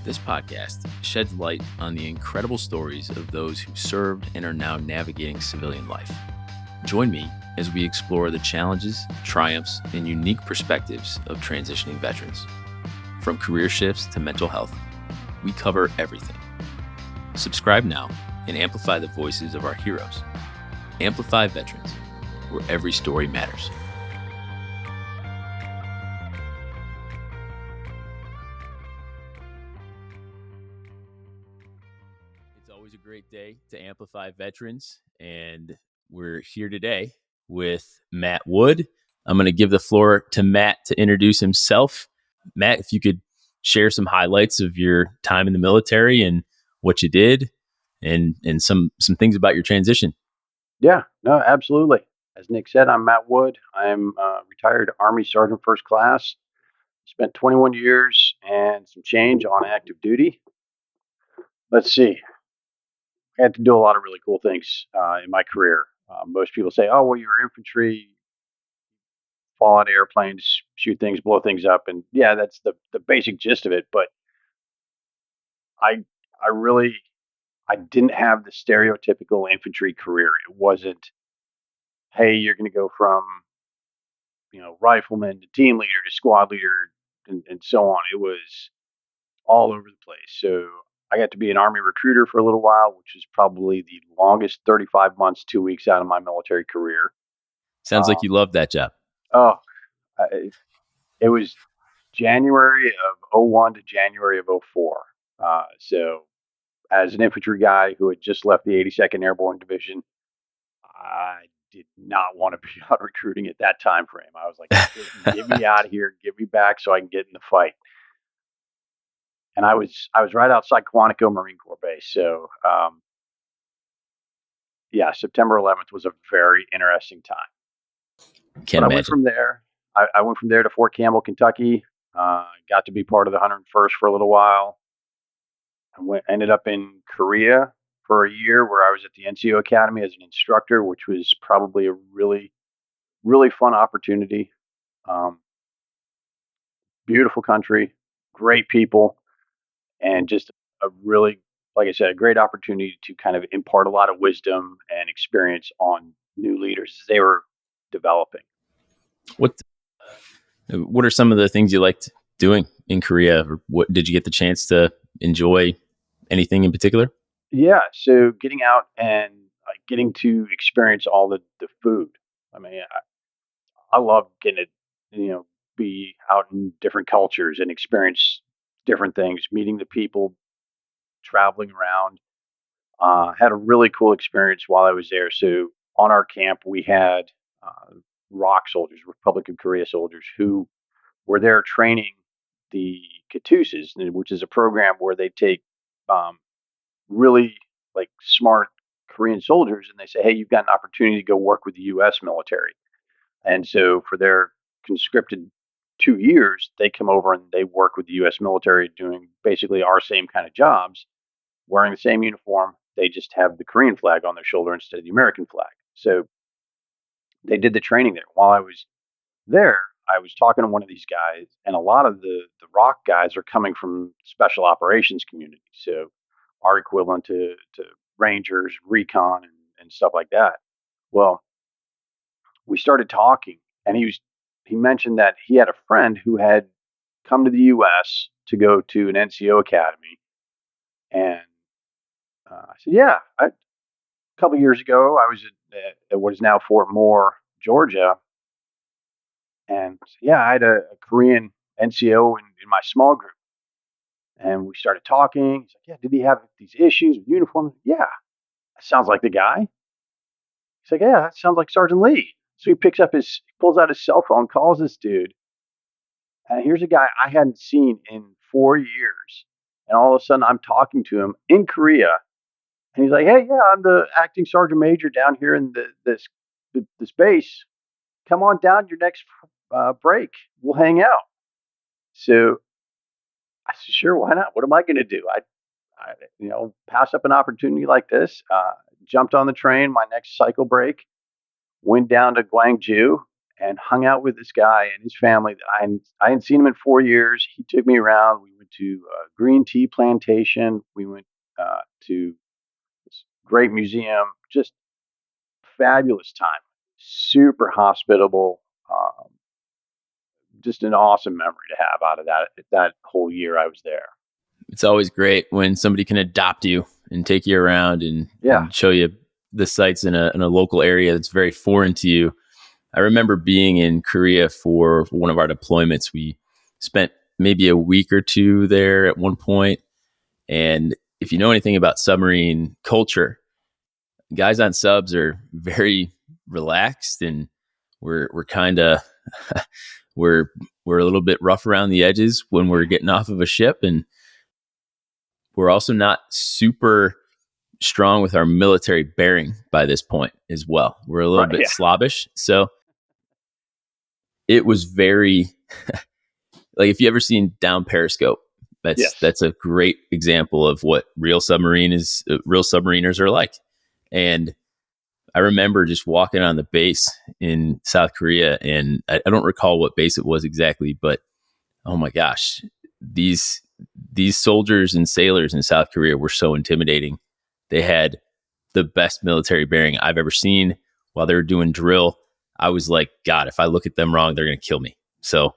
This podcast sheds light on the incredible stories of those who served and are now navigating civilian life. Join me as we explore the challenges, triumphs, and unique perspectives of transitioning veterans. From career shifts to mental health, we cover everything. Subscribe now and amplify the voices of our heroes. Amplify Veterans, where every story matters. It's always a great day to amplify veterans, and we're here today with Matt Wood. I'm going to give the floor to Matt to introduce himself. Matt, if you could share some highlights of your time in the military and what you did, and some things about your transition. Yeah, no, absolutely. As Nick said, I'm Matt Wood. I'm a retired Army Sergeant First Class. Spent 21 years and some change on active duty. Let's see. I had to do a lot of really cool things in my career. Most people say, "Oh, well, you're infantry, fall out of airplanes, shoot things, blow things up," and yeah, that's the basic gist of it. But I I really I didn't have the stereotypical infantry career. It wasn't, "Hey, you're going to go from rifleman to team leader to squad leader and so on." It was all over the place. So I got to be an Army recruiter for a little while, which is probably the longest 35 months, 2 weeks out of my military career. Sounds like you loved that job. Oh, it was January of '01 to January of '04. So as an infantry guy who had just left the 82nd Airborne Division, I did not want to be out recruiting at that time frame. I was like, get me out of here, get me back so I can get in the fight. And I was right outside Quantico Marine Corps Base. So yeah, September 11th was a very interesting time. Can't imagine. I went from there. I went from there to Fort Campbell, Kentucky. Got to be part of the 101st for a little while. Ended up in Korea for a year, where I was at the NCO Academy as an instructor, which was probably a really, really fun opportunity. Beautiful country, great people, and just a really, like I said, a great opportunity to kind of impart a lot of wisdom and experience on new leaders as they were developing. What are some of the things you liked doing in Korea? Or what did you get the chance to enjoy? Anything in particular? Yeah, so getting out and getting to experience all the food. I mean, I love getting to, be out in different cultures and experience different things, meeting the people, traveling around. Had a really cool experience while I was there. So on our camp, we had ROK soldiers, Republic of Korea soldiers, who were there training the Katuses, which is a program where they take really like smart Korean soldiers and they say, "Hey, you've got an opportunity to go work with the U.S. military." And so for their conscripted 2 years, they come over and they work with the U.S. military doing basically our same kind of jobs, wearing the same uniform. They just have the Korean flag on their shoulder instead of the American flag. So they did the training there. While I was there, I was talking to one of these guys, and a lot of the ROK guys are coming from special operations communities. So our equivalent to Rangers, recon, and stuff like that. Well, we started talking, and he mentioned that he had a friend who had come to the U.S. to go to an NCO academy, and I said, "Yeah, a couple years ago, I was at what is now Fort Moore, Georgia, and yeah, I had a Korean NCO in my small group." And we started talking. He's like, "Yeah, did he have these issues with uniforms?" "Yeah, that sounds like the guy." He's like, "Yeah, that sounds like Sergeant Lee." So he pulls out his cell phone, calls this dude, and here's a guy I hadn't seen in 4 years. And all of a sudden, I'm talking to him in Korea, and he's like, "Hey, yeah, I'm the acting sergeant major down here in this base. Come on down your next break. We'll hang out." So I said, "Sure, why not? What am I going to do? I pass up an opportunity like this." Jumped on the train my next cycle break, went down to Gwangju and hung out with this guy and his family that I hadn't seen him in 4 years. He took me around. We went to a green tea plantation. We went to this great museum. Just fabulous time. Super hospitable. Just an awesome memory to have out of that whole year I was there. It's always great when somebody can adopt you and take you around Yeah. and show you the sites in a local area that's very foreign to you. I remember being in Korea for one of our deployments. We spent maybe a week or two there at one point. And if you know anything about submarine culture, guys on subs are very relaxed, and we're kind of we're we're a little bit rough around the edges when we're getting off of a ship, and we're also not super strong with our military bearing by this point as well. We're a little Right. bit Yeah. slobbish. So it was very like, if you ever seen Down Periscope, Yes. that's a great example of what real submariners are like. And I remember just walking on the base in South Korea, and I don't recall what base it was exactly, but oh my gosh, these soldiers and sailors in South Korea were so intimidating. They had the best military bearing I've ever seen. While they were doing drill, I was like, God, if I look at them wrong, they're going to kill me. So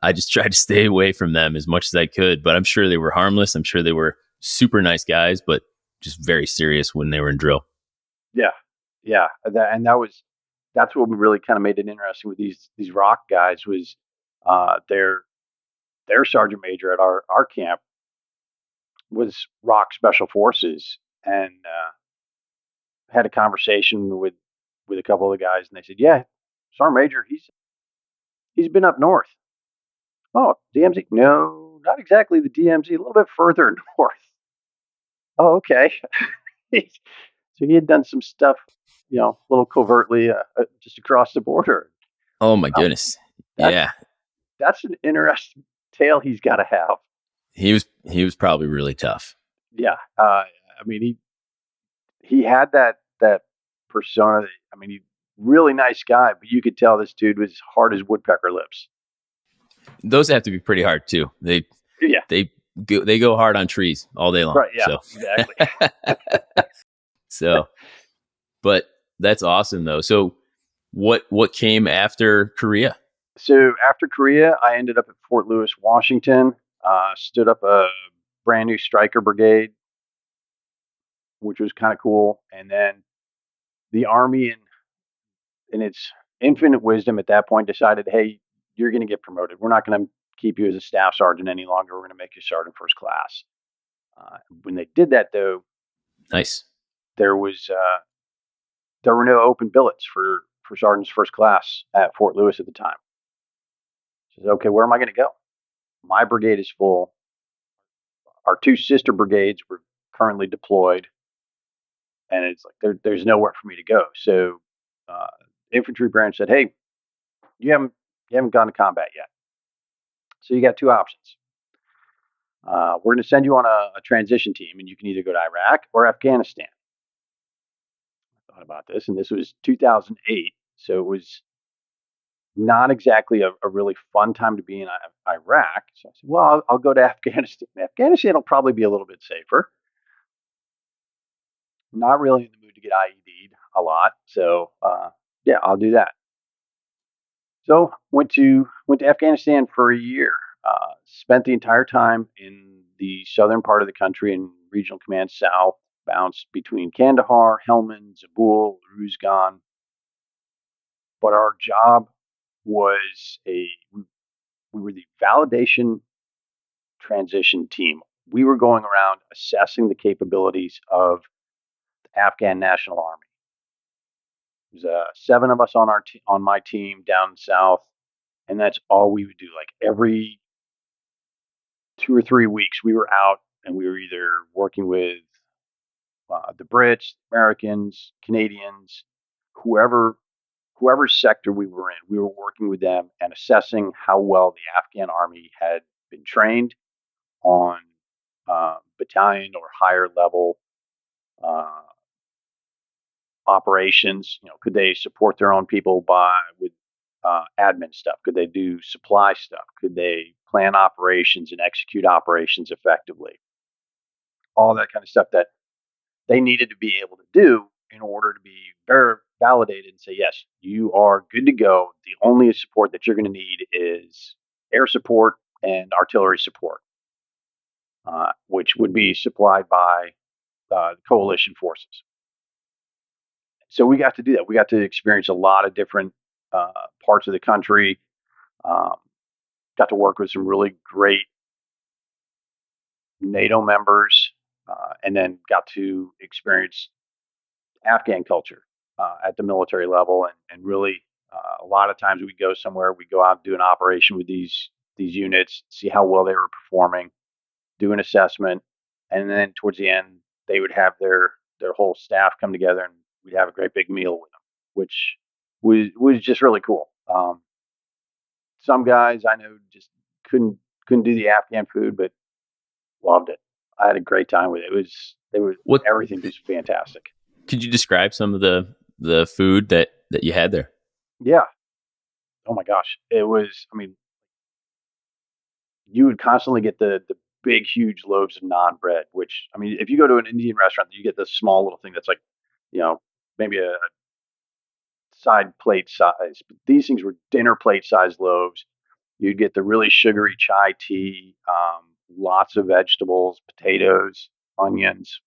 I just tried to stay away from them as much as I could. But I'm sure they were harmless. I'm sure they were super nice guys, but just very serious when they were in drill. Yeah. Yeah. That's what really kind of made it interesting with these rock guys was their sergeant major at our camp was rock special forces, and had a conversation with a couple of the guys, and they said, yeah, sergeant major, he's been up north. Oh, DMZ? No, not exactly the DMZ, a little bit further north. Oh, okay. So he had done some stuff, a little covertly, just across the border. Oh my Wow, goodness. that's Yeah. that's an interesting tale he's got to have. He was probably really tough. Yeah, I mean, he had that persona. I mean, he really nice guy, but you could tell this dude was hard as woodpecker lips. Those have to be pretty hard too. Yeah, They go hard on trees all day long. right. Yeah, So exactly. so but that's awesome though. So what came after Korea? So after Korea, I ended up at Fort Lewis, Washington. Stood up a brand new striker brigade, which was kind of cool. And then the Army, in its infinite wisdom at that point, decided, hey, you're going to get promoted. We're not going to keep you as a staff sergeant any longer. We're going to make you sergeant first class. When they did that, though, Nice. there was there were no open billets for sergeants first class at Fort Lewis at the time. I said, okay, where am I going to go? My brigade is full. Our two sister brigades were currently deployed, and it's like there's nowhere for me to go. So, uh, infantry branch said, "Hey, you haven't gone to combat yet, so you got two options. We're going to send you on a transition team, and you can either go to Iraq or Afghanistan." I thought about this, and this was 2008, so it was not exactly a really fun time to be in Iraq. So I said, "Well, I'll go to Afghanistan. Afghanistan will probably be a little bit safer." Not really in the mood to get IED'd a lot, so yeah, I'll do that. So went to Afghanistan for a year. Spent the entire time in the southern part of the country in Regional Command South. Bounced between Kandahar, Helmand, Zabul, Ruzgan. But our job was we were the validation transition team. We were going around assessing the capabilities of the Afghan National Army. There's seven of us on my team down south, and that's all we would do. Like every 2 or 3 weeks, we were out and we were either working with the Brits, Americans, Canadians, whoever sector we were in. We were working with them and assessing how well the Afghan army had been trained on battalion or higher level uh, operations. Could they support their own people with admin stuff? Could they do supply stuff? Could they plan operations and execute operations effectively. All that kind of stuff that they needed to be able to do in order to be validated and say, yes, you are good to go. The only support that you're going to need is air support and artillery support, which would be supplied by coalition forces. So we got to do that. We got to experience a lot of different parts of the country. Got to work with some really great NATO members, and then got to experience Afghan culture at the military level, and really a lot of times we go somewhere, we go out and do an operation with these units, see how well they were performing, do an assessment, and then towards the end they would have their whole staff come together and we'd have a great big meal with them, which was just really cool. Some guys I know just couldn't do the Afghan food, but loved it. I had a great time with it. It was everything was fantastic. Could you describe some of the food that you had there? Yeah. Oh my gosh. It was, I mean, you would constantly get the big, huge loaves of naan bread, which, I mean, if you go to an Indian restaurant, you get this small little thing that's like, maybe a side plate size. But these things were dinner plate size loaves. You'd get the really sugary chai tea, lots of vegetables, potatoes, onions,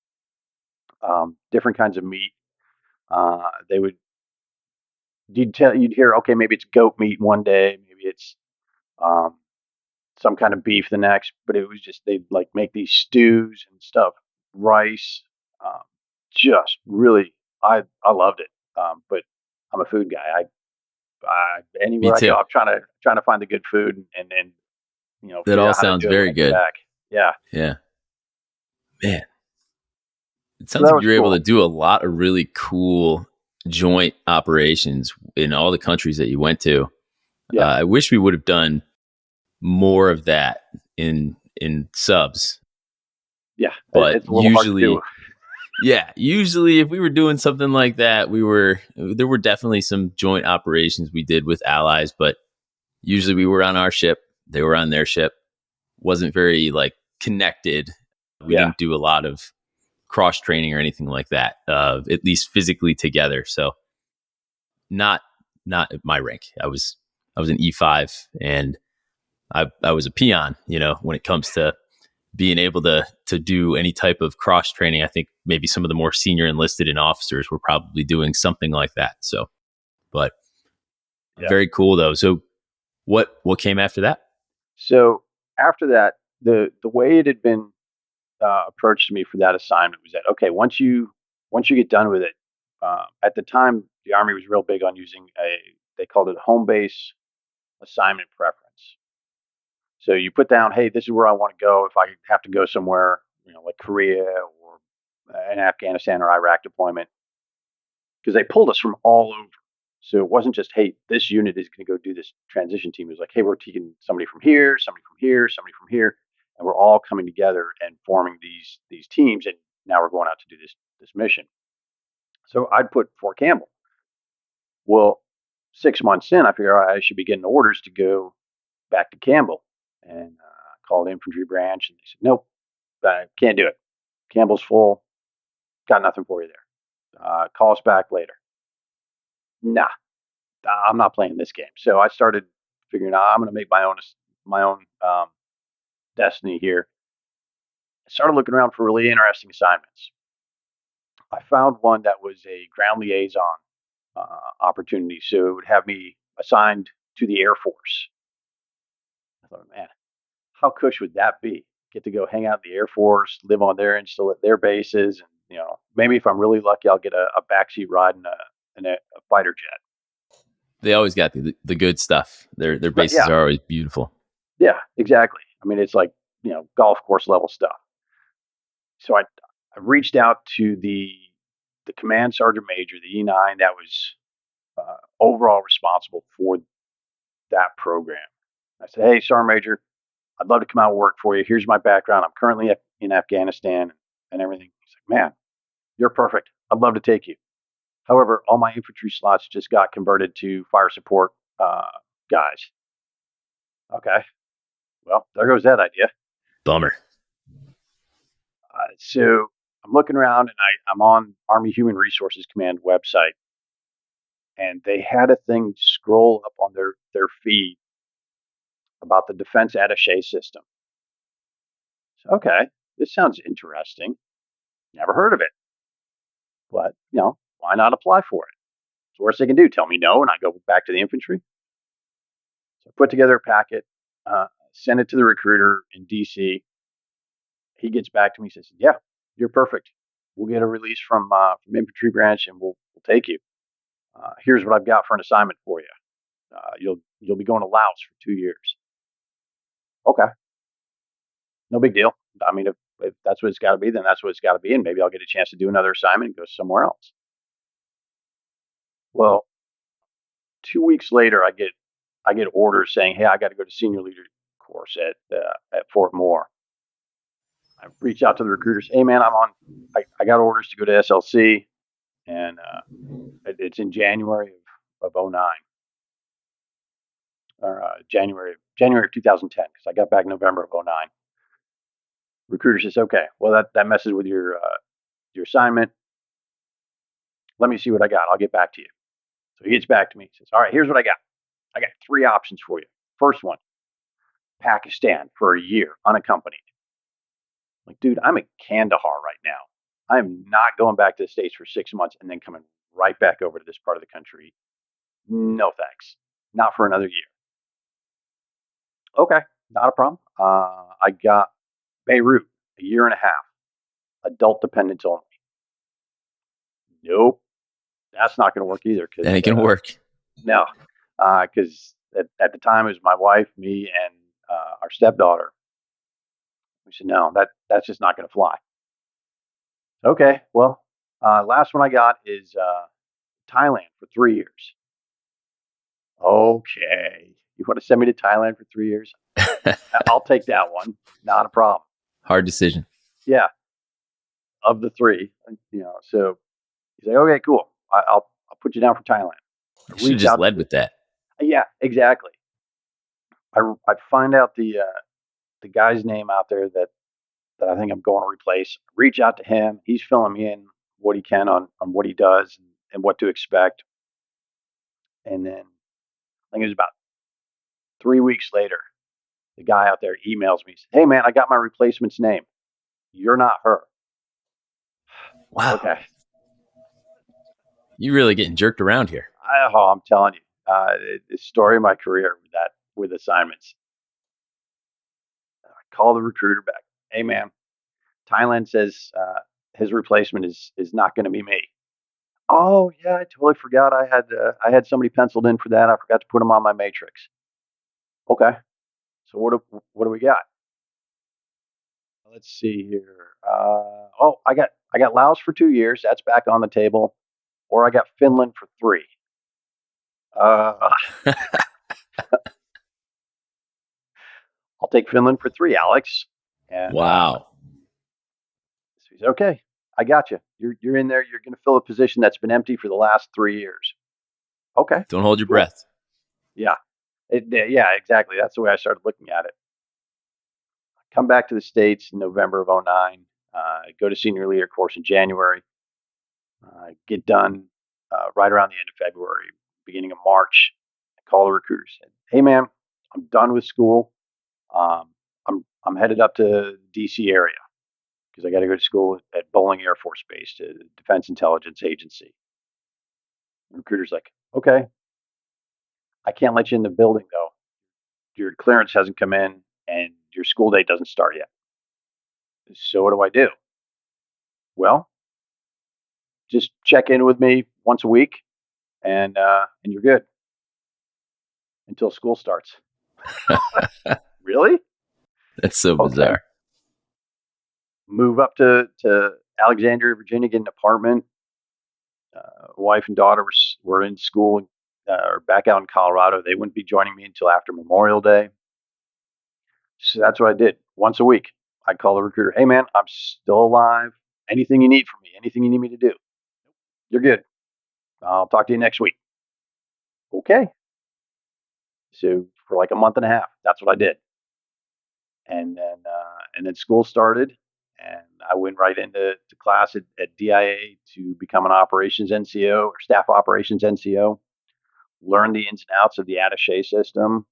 different kinds of meat. They would, you'd hear, okay, maybe it's goat meat one day, maybe it's some kind of beef the next, but it was just, they'd like make these stews and stuff, rice, just really, I loved it. But I'm a food guy. Anywhere I go, I'm trying to find the good food and that all sounds very good. Back. Yeah. Yeah. Man. It sounds like you're able to do a lot of really cool joint operations in all the countries that you went to. Yeah. I wish we would have done more of that in subs. Yeah. But it's a little hard to do. Yeah, usually if we were doing something like that, there were definitely some joint operations we did with allies, but usually we were on our ship, they were on their ship. Wasn't very like connected. We didn't do a lot of cross training or anything like that, at least physically together. So not at my rank. I was an E5 and I was a peon, when it comes to being able to do any type of cross training. I think maybe some of the more senior enlisted and officers were probably doing something like that. So, but very cool though. So what came after that? So after that, the way it had been approached to me for that assignment was that, okay, once you get done with it, at the time the Army was real big on using they called it home base assignment preference. So you put down, hey, this is where I want to go if I have to go somewhere, like Korea or an Afghanistan or Iraq deployment, because they pulled us from all over. So it wasn't just, hey, this unit is going to go do this transition team. It was like, hey, we're taking somebody from here, somebody from here, somebody from here, and we're all coming together and forming these teams. And now we're going out to do this mission. So I'd put Fort Campbell. Well, 6 months in, I figure I should be getting orders to go back to Campbell, and called infantry branch, and they said, nope, can't do it. Campbell's full. Got nothing for you there. Call us back later. Nah, I'm not playing this game. So I started figuring out I'm going to make my own destiny here. I started looking around for really interesting assignments. I found one that was a ground liaison opportunity. So it would have me assigned to the Air Force. I thought, man, how cush would that be? Get to go hang out in the Air Force, live on their install at their bases, and maybe if I'm really lucky, I'll get a backseat ride in a fighter jet. They always got the good stuff. Their bases are always beautiful. Yeah, exactly. I mean, it's like golf course level stuff. So I reached out to the command sergeant major, the E9, that was overall responsible for that program. I said, hey, Sergeant Major, I'd love to come out and work for you. Here's my background. I'm currently in Afghanistan and everything. He's like, man, you're perfect. I'd love to take you. However, all my infantry slots just got converted to fire support guys. Okay. Well, there goes that idea. Bummer. So I'm looking around and I'm on Army Human Resources Command website, and they had a thing scroll up on their feed about the defense attaché system. So, okay, this sounds interesting. Never heard of it, but why not apply for it? It's the worst they can do, tell me no, and I go back to the infantry. So I put together a packet, send it to the recruiter in DC. He gets back to me, says, "Yeah, you're perfect. We'll get a release from infantry branch, and we'll take you. Here's what I've got for an assignment for you. You'll be going to Laos for 2 years." Okay, no big deal. I mean, if that's what it's got to be, then that's what it's got to be, and maybe I'll get a chance to do another assignment and go somewhere else. Well, 2 weeks later, I get orders saying, "Hey, I got to go to senior leader course at Fort Moore." I reach out to the recruiters. "Hey, man, I got orders to go to SLC, and it's in January of '09 or January of 2010 because I got back November of '09." Recruiter says, "Okay, well that messes with your assignment. Let me see what I got. I'll get back to you." So he gets back to me. He says, "All right, here's what I got. I got 3 options for you. First one, Pakistan for a year, unaccompanied." I'm like, dude, I'm in Kandahar right now. I am not going back to the States for 6 months and then coming right back over to this part of the country. No thanks. Not for another year. Okay, not a problem. I got Beirut, a year and a half, adult dependents only. Nope, that's not going to work either. That ain't gonna work. No, because at the time it was my wife, me, and our stepdaughter. We said no, that's just not going to fly. Okay, well, last one I got is Thailand for 3 years. Okay, you want to send me to Thailand for 3 years? I'll take that one. Not a problem. Hard decision. Yeah, of the three, So he's like, "Okay, cool. I'll put you down for Thailand." You should have just led with that. Yeah, exactly. I find out the guy's name out there that I think I'm going to replace. Reach out to him. He's filling me in what he can on what he does and what to expect. And then I think it was about 3 weeks later, the guy out there emails me, says, "Hey man, I got my replacement's name. You're not her." Wow. Okay. You're really getting jerked around here. I'm telling you, the story of my career with assignments. I call the recruiter back. "Hey man, Thailand says his replacement is not going to be me." "Oh yeah, I totally forgot. I had somebody penciled in for that. I forgot to put him on my matrix." Okay, so what do we got? Let's see here. I got Laos for 2 years. That's back on the table, or I got Finland for 3. Uh, I'll take Finland for 3, Alex. And Wow. so he's okay. I got you. You're in there. You're going to fill a position that's been empty for the last 3 years. Okay. Don't hold your Cool. breath. Yeah. Yeah, exactly. That's the way I started looking at it. Come back to the States in November of '09. Go to senior leader course in January. Get done right around the end of February, beginning of March. I call the recruiter, said, "Hey man, I'm done with school. I'm headed up to DC area because I got to go to school at Bowling Air Force Base to Defense Intelligence Agency." The recruiter's like, "Okay, I can't let you in the building though. Your clearance hasn't come in and your school date doesn't start yet." So what do I do? "Well, just check in with me once a week, and you're good until school starts." Really? That's so Okay. bizarre. Move up to Alexandria, Virginia, get an apartment. Wife and daughter were in school or back out in Colorado. They wouldn't be joining me until after Memorial Day. So that's what I did. Once a week, I'd call the recruiter. "Hey man, I'm still alive. Anything you need from me? Anything you need me to do? You're good. I'll talk to you next week." Okay. So for like a month and a half, that's what I did. and then school started, and I went right into class at DIA to become an operations NCO or staff operations NCO. Learned the ins and outs of the attaché system,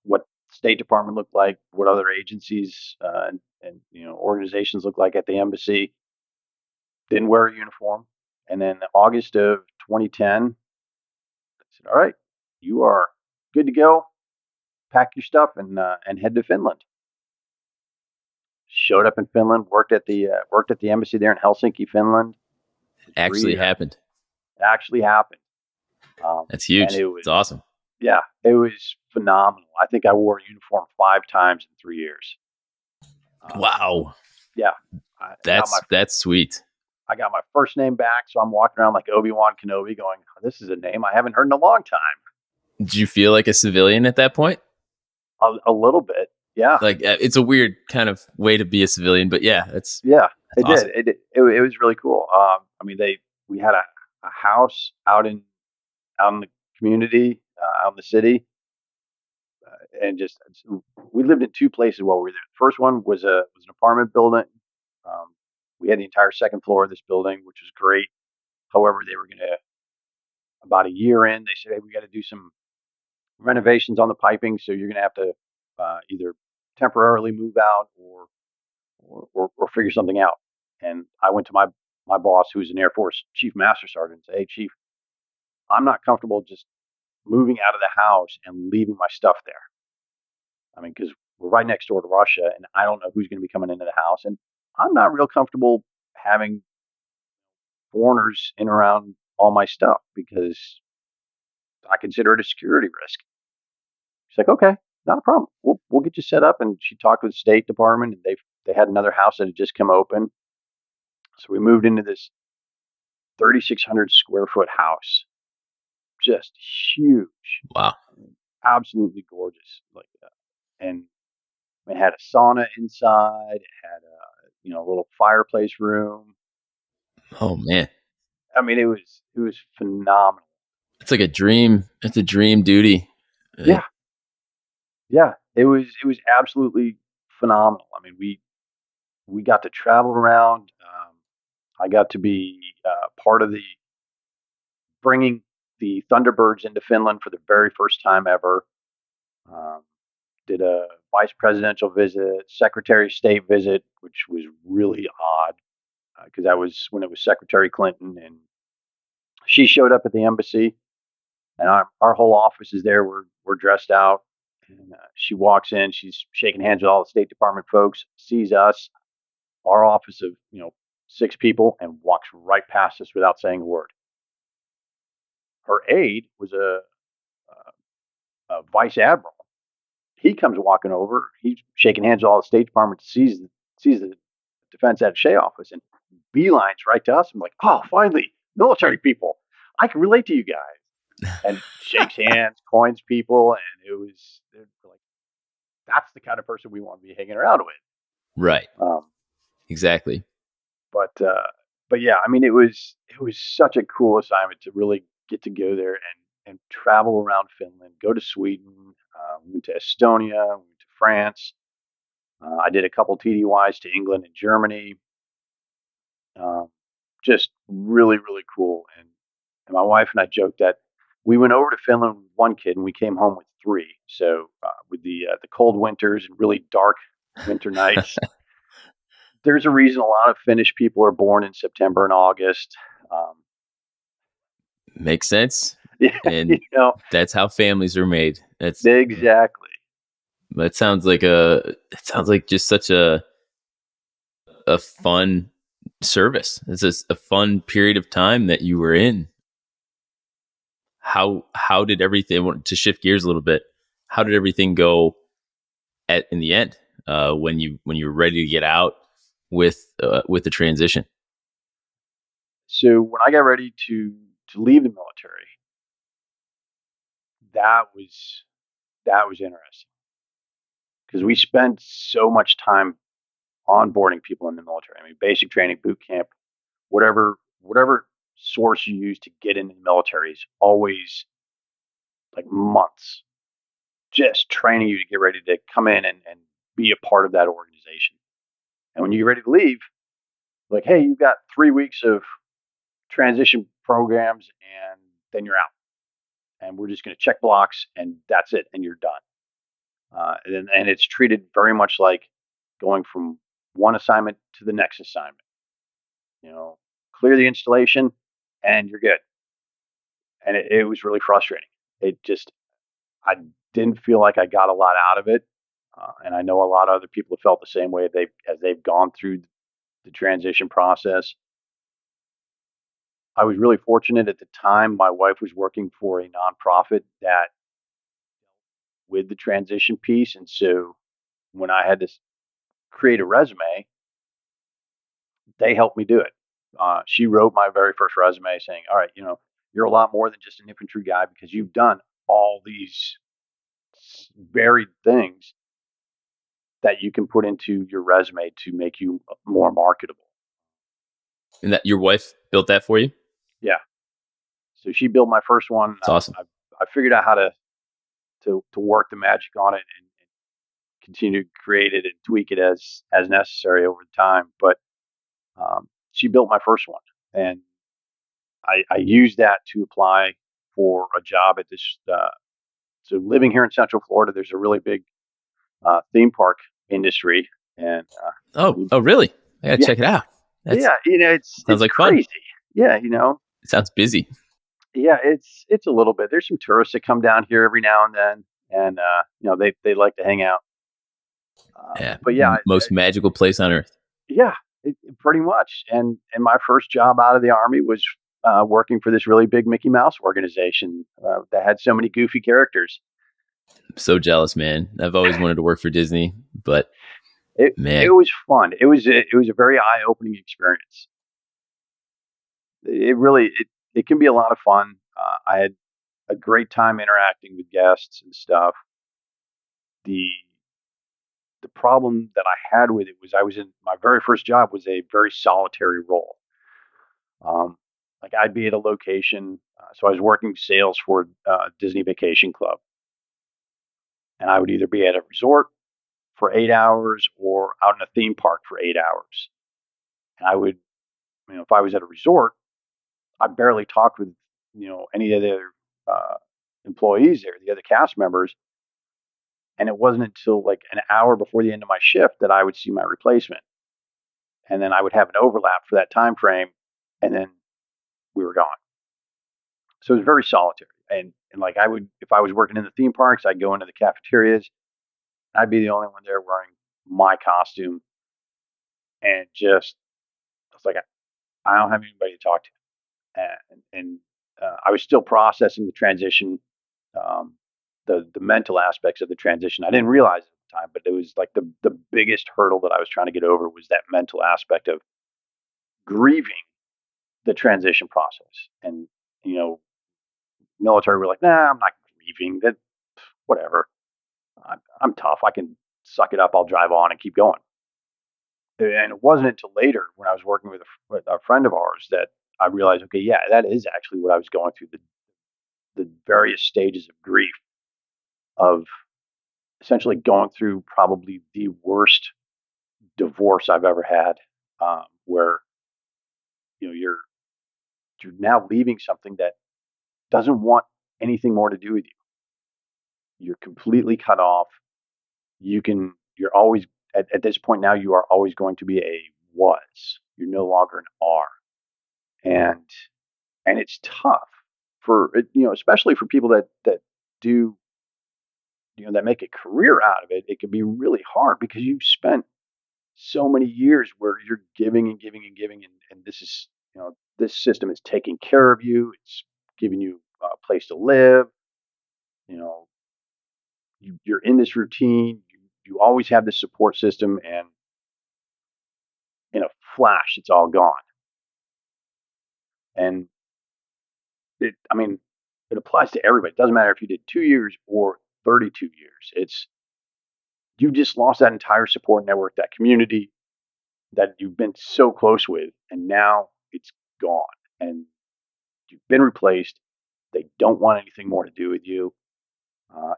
what State Department looked like, what other agencies and organizations look like at the embassy. Didn't wear a uniform, and then August of 2010, I said, "All right, you are good to go. Pack your stuff and head to Finland." Showed up in Finland, worked at the embassy there in Helsinki, Finland for three Actually years. happened. It actually happened, That's and huge. it It's was awesome. yeah, it was phenomenal. I think I wore a uniform 5 times in 3 years. Wow. Yeah, I got my That's sweet. I got my first name back, so I'm walking around like Obi-Wan Kenobi, going, "This is a name I haven't heard in a long time." Did you feel like a civilian at that point? A little bit, yeah, Like it's a weird kind of way to be a civilian, but yeah, that's yeah. It did. awesome. It was really cool. I mean, we had a house out in the community, out in the city, and just we lived in two places while we were there. The first one was an apartment building. Um, we had the entire second floor of this building, which was great. However, they were going to about a year in. They said, "Hey, we got to do some renovations on the piping, so you're going to have to either temporarily move out or figure something out." And I went to my boss, who's an Air Force Chief Master Sergeant, and said, "Hey, Chief, I'm not comfortable just moving out of the house and leaving my stuff there. I mean, because we're right next door to Russia, and I don't know who's going to be coming into the house, and I'm not real comfortable having foreigners in around all my stuff because I consider it a security risk." She's like, "Okay, not a problem. We'll get you set up." And she talked with the State Department, and they had another house that had just come open, so we moved into this 3,600 square foot house, just huge, Wow. absolutely gorgeous. And it had a sauna inside. It had a little fireplace room. Oh man. I mean, it was phenomenal. It's like a dream. It's a dream duty. Yeah, yeah. It was absolutely phenomenal. I mean, we got to travel around. I got to be part of the bringing the Thunderbirds into Finland for the very first time ever. Um, did a vice presidential visit, secretary of state visit, which was really odd because that was when it was Secretary Clinton, and she showed up at the embassy, and our whole office is there. We're dressed out, and she walks in. She's shaking hands with all the State Department folks, sees us, our office of 6 people, and walks right past us without saying a word. Her aide was a vice admiral. He comes walking over. He's shaking hands with all the State Department, sees the defense attaché office, and beelines right to us. I'm like, "Oh, finally, military people. I can relate to you guys." And shakes hands, coins people, and they're like, that's the kind of person we want to be hanging around with. Right. Um, Exactly. but uh, but yeah, I mean, it was such a cool assignment to really get to go there and travel around Finland, go to Sweden, went to Estonia, went to France. I did a couple TDYs to England and Germany. Um, just really, really cool. And my wife and I joked that we went over to Finland with one kid and we came home with three. So with the cold winters and really dark winter nights, there's a reason a lot of Finnish people are born in September and August. Um, Makes sense. yeah, And that's how families are made. exactly. That sounds like it sounds like just such a fun service. It's just a fun period of time that you were in. How did everything, to shift gears a little bit, how did everything go in the end, when you were ready to get out with the transition? So when I got ready to leave the military, that was interesting because we spent so much time onboarding people in the military. I mean, basic training, boot camp, whatever source you use to get into the military is always like months, just training you to get ready to come in and be a part of that organization. And when you get ready to leave, like, hey, you've got 3 weeks of transition programs, and then you're out. And we're just going to check blocks, and that's it, and you're done. And it's treated very much like going from one assignment to the next assignment. Clear the installation, and you're good. And it was really frustrating. I didn't feel like I got a lot out of it. And I know a lot of other people have felt the same way as they've gone through the transition process. I was really fortunate at the time. My wife was working for a nonprofit that with the transition piece. And so when I had to create a resume, they helped me do it. She wrote my very first resume saying, all right, you're a lot more than just an infantry guy because you've done all these varied things that you can put into your resume to make you more marketable. And that your wife built that for you? Yeah. So she built my first one. It's awesome. I figured out how to work the magic on it and continue to create it and tweak it as necessary over time. But she built my first one, and I used that to apply for a job at this. So living here in Central Florida, there's a really big theme park industry, and oh, really? I gotta yeah, check it out. yeah, Sounds it's like crazy. fun. Yeah, It sounds busy. yeah, it's a little bit. There's some tourists that come down here every now and then, and they like to hang out. Yeah, But yeah, most magical place on earth. yeah, pretty much. And my first job out of the Army was working for this really big Mickey Mouse organization that had so many goofy characters. I'm so jealous, man. I've always wanted to work for Disney, but It man, was fun. It was a very eye opening experience. It really it can be a lot of fun. I had a great time interacting with guests and stuff. The the problem that I had with it was I was in my very first job was a very solitary role. Um, like I'd be at a location, so I was working sales for Disney Vacation Club, and I would either be at a resort for 8 hours or out in a theme park for 8 hours. And I would, if I was at a resort, I barely talked with any of the other employees there, the other cast members, and it wasn't until like an hour before the end of my shift that I would see my replacement, and then I would have an overlap for that time frame, and then we were gone. So it was very solitary. And like I would, if I was working in the theme parks, I'd go into the cafeterias. I'd be the only one there wearing my costume, and just it's like I don't have anybody to talk to. And I was still processing the transition, um, the mental aspects of the transition. I didn't realize it at the time, but it was like the biggest hurdle that I was trying to get over was that mental aspect of grieving the transition process. And you know, military were like, nah, I'm not grieving that. Whatever. I'm tough. I can suck it up. I'll drive on and keep going. And it wasn't until later when I was working with a friend of ours that I realized, okay, yeah, that is actually what I was going through the various stages of grief of essentially going through probably the worst divorce I've ever had, where you're now leaving something that doesn't want anything more to do with you. You're completely cut off. You're always at this point now. You are always going to be a was. You're no longer an are, and it's tough for especially for people that do that make a career out of it. It can be really hard because you've spent so many years where you're giving and giving and giving, and this is this system is taking care of you. It's giving you a place to live. You know, you're in this routine. You always have this support system, and in a flash, it's all gone. And I mean, it applies to everybody. It doesn't matter if you did 2 years or 32 years. You just lost that entire support network, that community that you've been so close with, and now it's gone. And you've been replaced. They don't want anything more to do with you.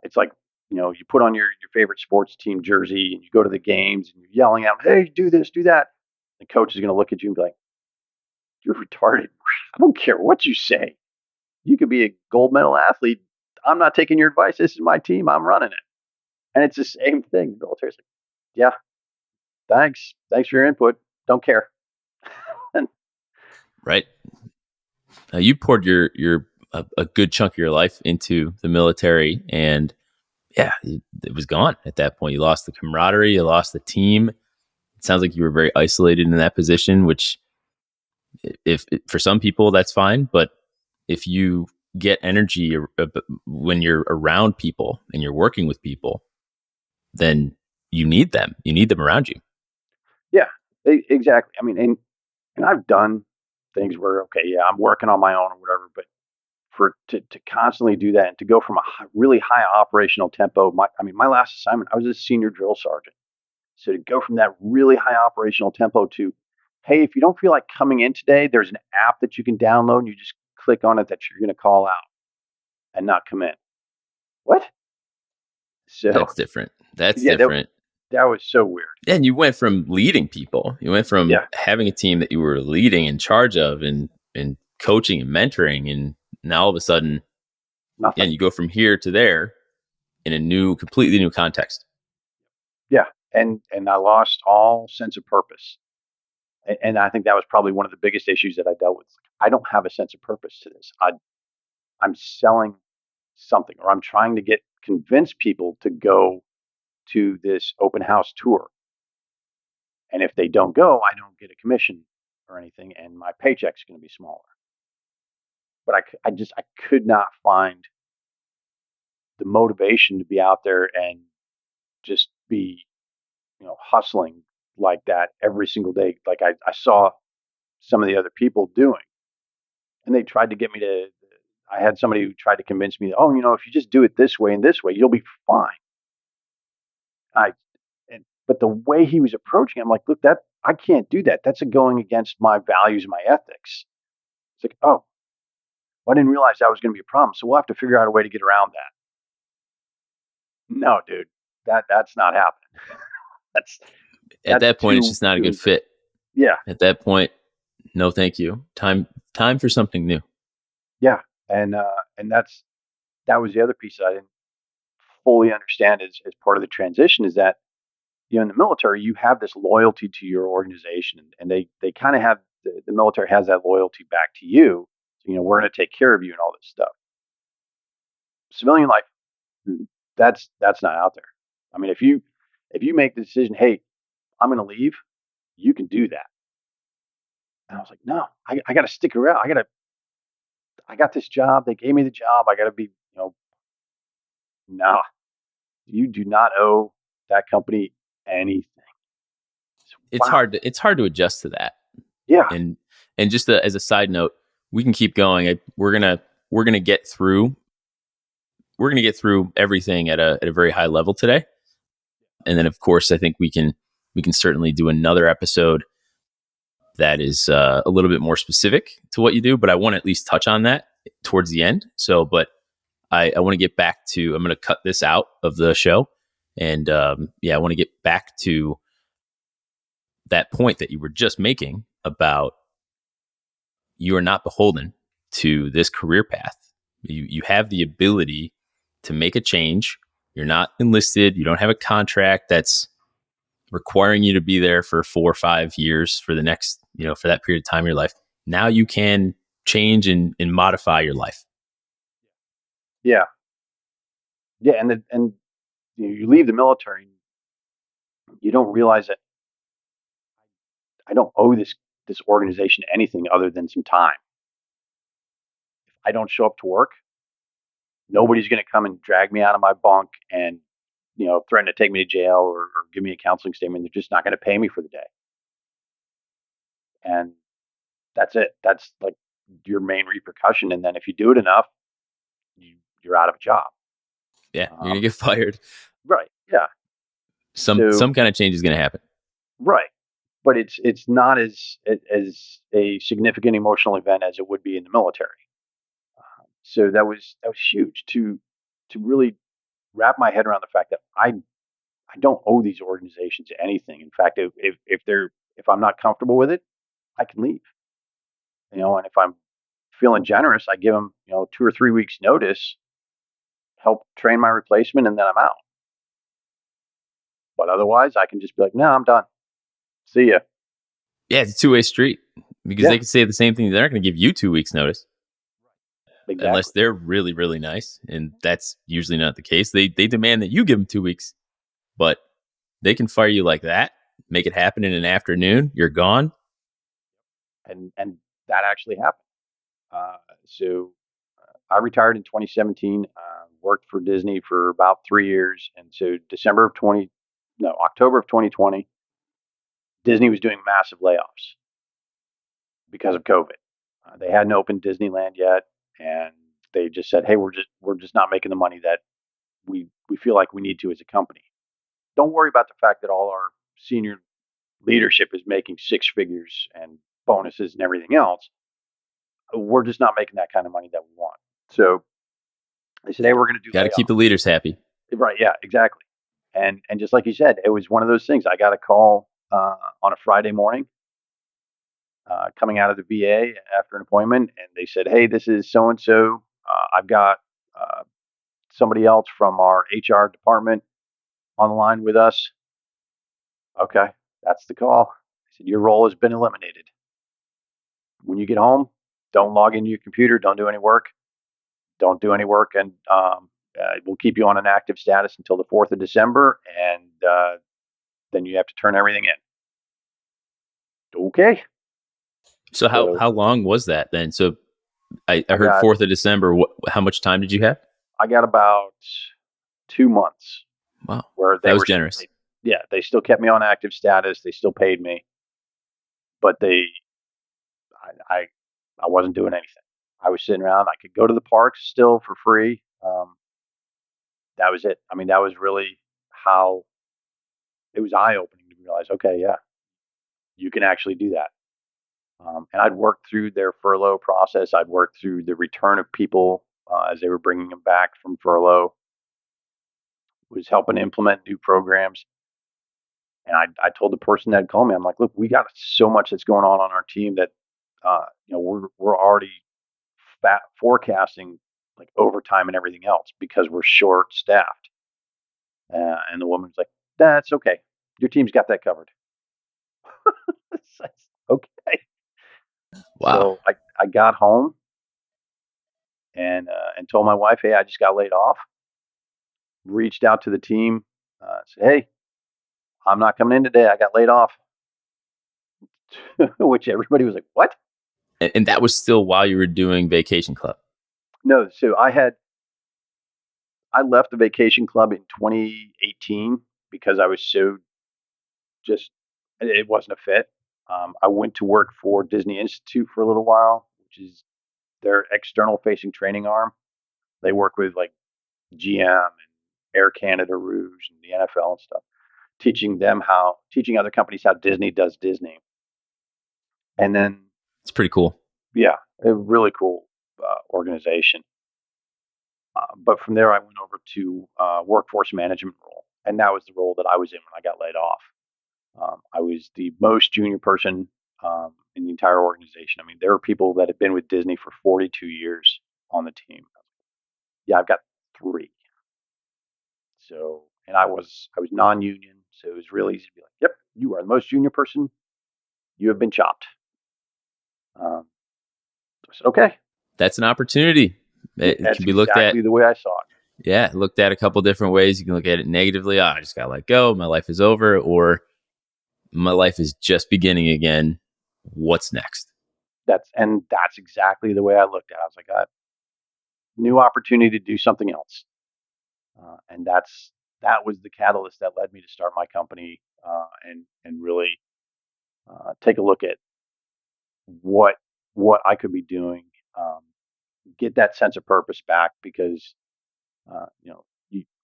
It's like You put on your favorite sports team jersey and you go to the games and you're yelling at them, hey, do this, do that. The coach is going to look at you and be like, you're retarded. I don't care what you say. You could be a gold medal athlete. I'm not taking your advice. This is my team. I'm running it. And it's the same thing. The military's like, yeah, thanks. Thanks for your input. Don't care. And Right. You poured your a good chunk of your life into the military, and yeah, it was gone at that point. You lost the camaraderie, you lost the team. It sounds like you were very isolated in that position, which if for some people that's fine, but if you get energy when you're around people and you're working with people, then you need them. You need them around you. yeah, exactly. I mean, and I've done things where, okay, yeah, I'm working on my own or whatever, but to constantly do that and to go from a really high operational tempo, my last assignment, I was a senior drill sergeant. So to go from that really high operational tempo to, hey, if you don't feel like coming in today, there's an app that you can download and you just click on it that you're going to call out and not come in. What? So That's different. That's yeah, that different. that was so weird. And you went from leading people, you went from Yeah, having a team that you were leading in charge of and coaching and mentoring. And now all of a sudden, nothing. and you go from here to there in a completely new context. Yeah, and I lost all sense of purpose. And I think that was probably one of the biggest issues that I dealt with. I don't have a sense of purpose to this. I'm selling something, or I'm trying to convince people to go to this open house tour. And if they don't go, I don't get a commission or anything, and my paycheck's going to be smaller. But I could not find the motivation to be out there and just be, hustling like that every single day, like I saw some of the other people doing. And they tried to get me to. I had somebody who tried to convince me, oh, if you just do it this way and this way, you'll be fine. I but the way he was approaching it, I'm like, look, that I can't do that. That's going against my values and my ethics. It's like, oh, well, I didn't realize that was going to be a problem. So we'll have to figure out a way to get around that. No, dude, that's not happening. That's At that's that point, it's too just not a too good invasive. fit. Yeah, At that point, no, thank you. Time for something new. yeah, and that was the other piece that I didn't fully understand as part of the transition is that in the military you have this loyalty to your organization, and they kind of have the military has that loyalty back to you. So, we're going to take care of you and all this stuff. Civilian life, that's not out there. I mean, if you make the decision, hey, I'm going to leave, you can do that. And I was like, no, I got to stick around. I got this job. They gave me the job. I got to be, no, you do not owe that company anything. So, wow. It's hard to adjust to that. Yeah. And just as a side note, we can keep going. We're gonna get through everything at a very high level today. And then of course, I think we can certainly do another episode that is a little bit more specific to what you do. But I want to at least touch on that towards the end. So, but I want to get back to. I'm going to cut this out of the show, and I want to get back to that point that you were just making about you are not beholden to this career path. You have the ability to make a change. You're not enlisted. You don't have a contract that's requiring you to be there for 4 or 5 years for the next, for that period of time in your life. Now you can change and modify your life. Yeah. Yeah. And you leave the military, you don't realize that I don't owe this organization anything other than some time. If I don't show up to work, nobody's going to come and drag me out of my bunk and threaten to take me to jail or give me a counseling statement. They're just not going to pay me for the day, and that's it. That's like your main repercussion. And then if you do it enough, you're out of a job. Yeah, you're gonna get fired. Right. Yeah. Some So kind of change is gonna happen. right, but it's not as a significant emotional event as it would be in the military. So that was huge to really wrap my head around the fact that I don't owe these organizations anything. In fact, if I'm not comfortable with it, I can leave. And if I'm feeling generous, I give them 2 or 3 weeks notice, help train my replacement, and then I'm out. But otherwise, I can just be like, no, I'm done. See ya. Yeah, it's a two-way street because Yeah, they can say the same thing. They're not going to give you 2 weeks notice unless exactly. they're really, really nice. And that's usually not the case. They demand that you give them 2 weeks, but they can fire you like that, make it happen in an afternoon. You're gone. And that actually happened. So I retired in 2017. Worked for Disney for about 3 years, and so October of 2020, Disney was doing massive layoffs because of COVID. They hadn't opened Disneyland yet, and they just said, "Hey, we're just not making the money that we feel like we need to as a company. Don't worry about the fact that all our senior leadership is making six figures and bonuses and everything else. We're just not making that kind of money that we want." So they said, "Hey, we're going to do Got to keep the layoffs." leaders happy. Right? Yeah, exactly. And just like you said, it was one of those things. I got a call on a Friday morning coming out of the VA after an appointment, and they said, "Hey, this is so and so. I've got uh, somebody else from our HR department on the line with us." Okay, that's the call. I said, "Your role has been eliminated. When you get home, don't log into your computer. Don't do any work. Don't do any work, and we'll keep you on an active status until the 4th of December, and then you have to turn everything in." Okay. So how So how long was that then? So I I heard got 4th of December. How much time did you have? I got about 2 months Wow, where that they was were, generous. yeah, they still kept me on active status. They still paid me, but I, I wasn't doing anything. I was sitting around. I could go to the parks still for free. That was it. I mean, that was really how it was eye opening to realize, okay, yeah, you can actually do that. And I'd worked through their furlough process. I'd worked through the return of people as they were bringing them back from furlough. Was helping implement new programs. And I told the person that had called me, I'm like, look, we got so much that's going on our team that we're already forecasting like overtime and everything else because we're short staffed. And the woman's like, "That's okay. Your team's got that covered." Okay. Wow. So I got home and told my wife, "Hey, I just got laid off." Reached out to the team, said, "Hey, I'm not coming in today. I got laid off." Which everybody was like, "What?" And that was still while you were doing Vacation Club. No, so I left the vacation club in 2018 because I was so just it wasn't a fit. I went to work for Disney Institute for a little while, which is their external facing training arm. They work with like GM and Air Canada Rouge and the NFL and stuff, teaching other companies how Disney does Disney. And then, It's pretty cool. yeah, a really cool organization. But from there, I went over to workforce management role, and that was the role that I was in when I got laid off. I was the most junior person in the entire organization. I mean, there were people that had been with Disney for 42 years on the team. Yeah, I've got three. So, and I was non-union, so it was really easy to be like, "Yep, you are the most junior person. You have been chopped." Um, so I said, "Okay." That's an opportunity. It That's can be looked at. exactly the way I saw it. Yeah, looked at a couple different ways. You can look at it negatively. Oh, I just got let go. My life is over. Or my life is just beginning again. What's next? That's exactly the way I looked at it. I was like, new opportunity to do something else. And that was the catalyst that led me to start my company and really take a look at what what I could be doing, um, get that sense of purpose back because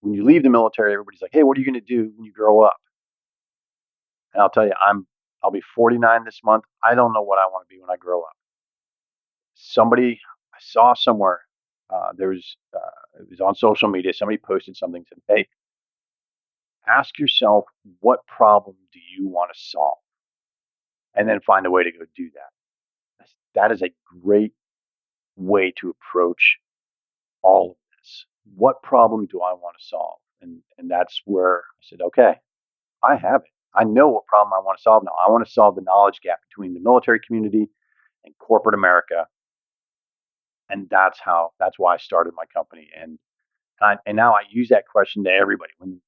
when you leave the military, everybody's like, "Hey, what are you going to do when you grow up?" And I'll tell you, I'll be 49 this month. I don't know what I want to be when I grow up. I saw somewhere It was on social media. Somebody posted something, said, "Hey, ask yourself, what problem do you want to solve, and then find a way to go do that." That is a great way to approach all of this. What problem do I want to solve? And that's where I said, okay, I have it. I know what problem I want to solve now. I want to solve the knowledge gap between the military community and corporate America, and that's why I started my company. And now I use that question to everybody when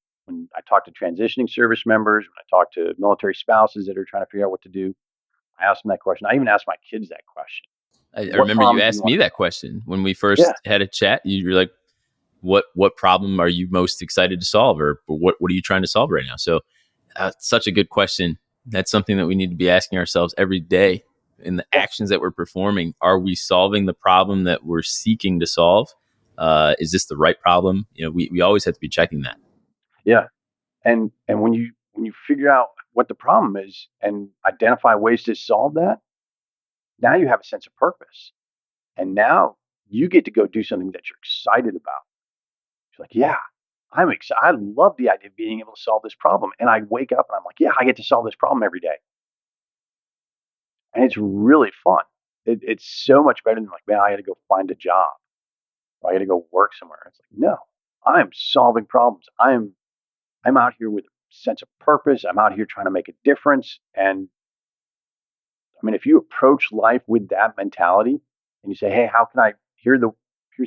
I talk to transitioning service members, when I talk to military spouses that are trying to figure out what to do. I ask them that question. I even ask my kids that question. I What remember you problem do you asked want me to that solve? question when we Yeah. first had a chat. You're like, what problem are you most excited to solve, or what are you trying to solve right now? So, such a good question. That's something that we need to be asking ourselves every day in the Yeah. actions that we're performing. Are we solving the problem that we're seeking to solve? Is this the right problem? We always have to be checking that. Yeah. And when you figure out what the problem is and identify ways to solve that, now you have a sense of purpose. And now you get to go do something that you're excited about. You're like, yeah, I'm excited. I love the idea of being able to solve this problem. And I wake up and I'm like, yeah, I get to solve this problem every day. And it's really fun. It's so much better than like, man, I got to go find a job or I got to go work somewhere. It's like, no, I'm solving problems. I'm out here with a sense of purpose. I'm out here trying to make a difference. And I mean, if you approach life with that mentality and you say, hey, how can I here's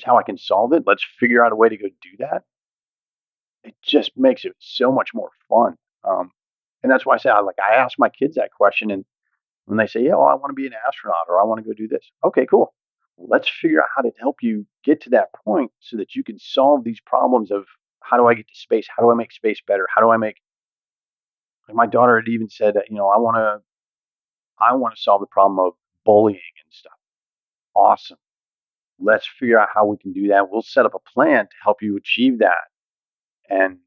how I can solve it. Let's figure out a way to go do that. It just makes it so much more fun. And that's why I ask my kids that question, and when they say, yeah, well, I want to be an astronaut or I want to go do this. Okay, cool. Let's figure out how to help you get to that point so that you can solve these problems of how do I get to space? How do I make space better? How do I make, like my daughter had even said that, I want to solve the problem of bullying and stuff. Awesome. Let's figure out how we can do that. We'll set up a plan to help you achieve that, and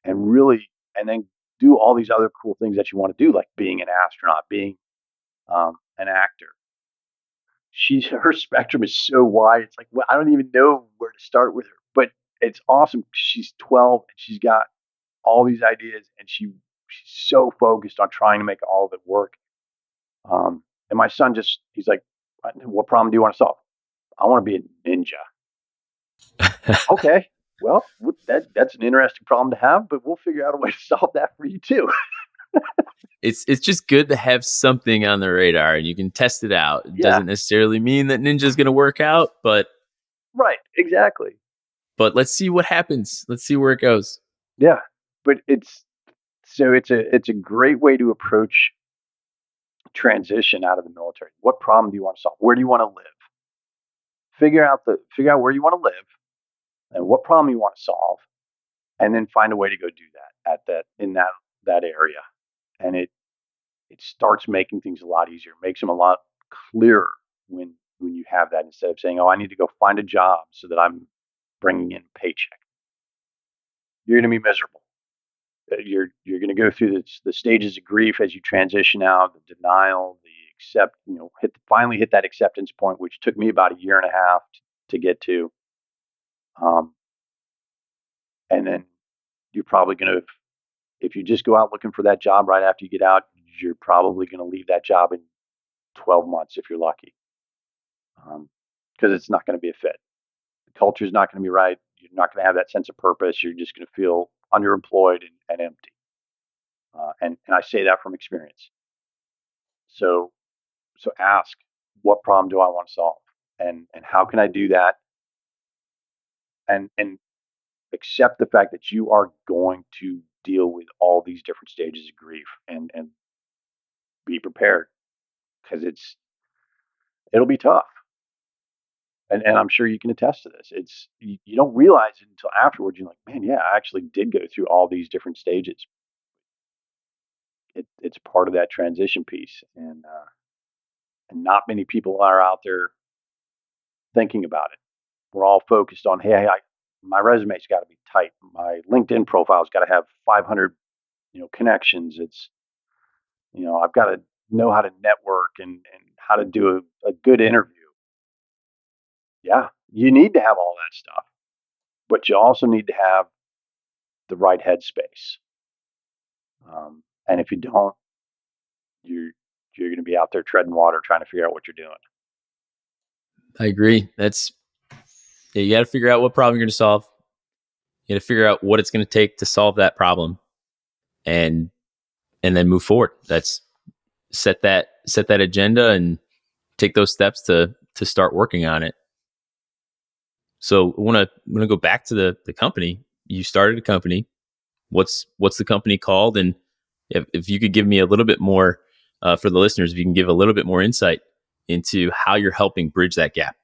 really, and then do all these other cool things that you want to do, like being an astronaut, being an actor. Her spectrum is so wide. It's like, well, I don't even know where to start with her, but it's awesome. She's 12 and she's got all these ideas, and she's so focused on trying to make all of it work. And my son he's like, what problem do you want to solve? I want to be a ninja. Okay, well, that's an interesting problem to have, but we'll figure out a way to solve that for you too. It's just good to have something on the radar and you can test it out. It Yeah, doesn't necessarily mean that Ninja's going to work out, right, exactly. but let's see what happens. Let's see where it goes. Yeah, but it's a great way to approach transition out of the military. What problem do you want to solve? Where do you want to live? Figure out where you want to live and what problem you want to solve, and then find a way to go do that at that area. And it starts making things a lot easier. It makes them a lot clearer when you have that, instead of saying, "Oh, I need to go find a job so that I'm bringing in a paycheck." You're going to be miserable. You're going to go through the stages of grief as you transition out, the denial, the finally hit that acceptance point, which took me about a year and a half to get to. Um, and then you're probably going to, if you just go out looking for that job right after you get out, you're probably going to leave that job in 12 months if you're lucky, because it's not going to be a fit. The culture is not going to be right. You're not going to have that sense of purpose. You're just going to feel underemployed and empty. And I say that from experience. So ask, what problem do I want to solve, and how can I do that, and accept the fact that you are going to deal with all these different stages of grief, and be prepared, because it'll be tough. And I'm sure you can attest to this. You don't realize it until afterwards. You're like, man, yeah, I actually did go through all these different stages. It's part of that transition piece, and not many people are out there thinking about it. We're all focused on, hey, my resume's got to be tight. My LinkedIn profile's got to have 500, connections. I've got to know how to network and how to do a good interview. Yeah, You need to have all that stuff, but you also need to have the right headspace. And if you don't, you're you're going to be out there treading water trying to figure out what you're doing. I agree. Yeah, you got to figure out what problem you're going to solve. You got to figure out what it's going to take to solve that problem, and then move forward. That's set that agenda and take those steps to start working on it. So I want to go back to the company. You started a company. What's the company called? And if you could give me a little bit more for the listeners, if you can give a little bit more insight into how you're helping bridge that gap.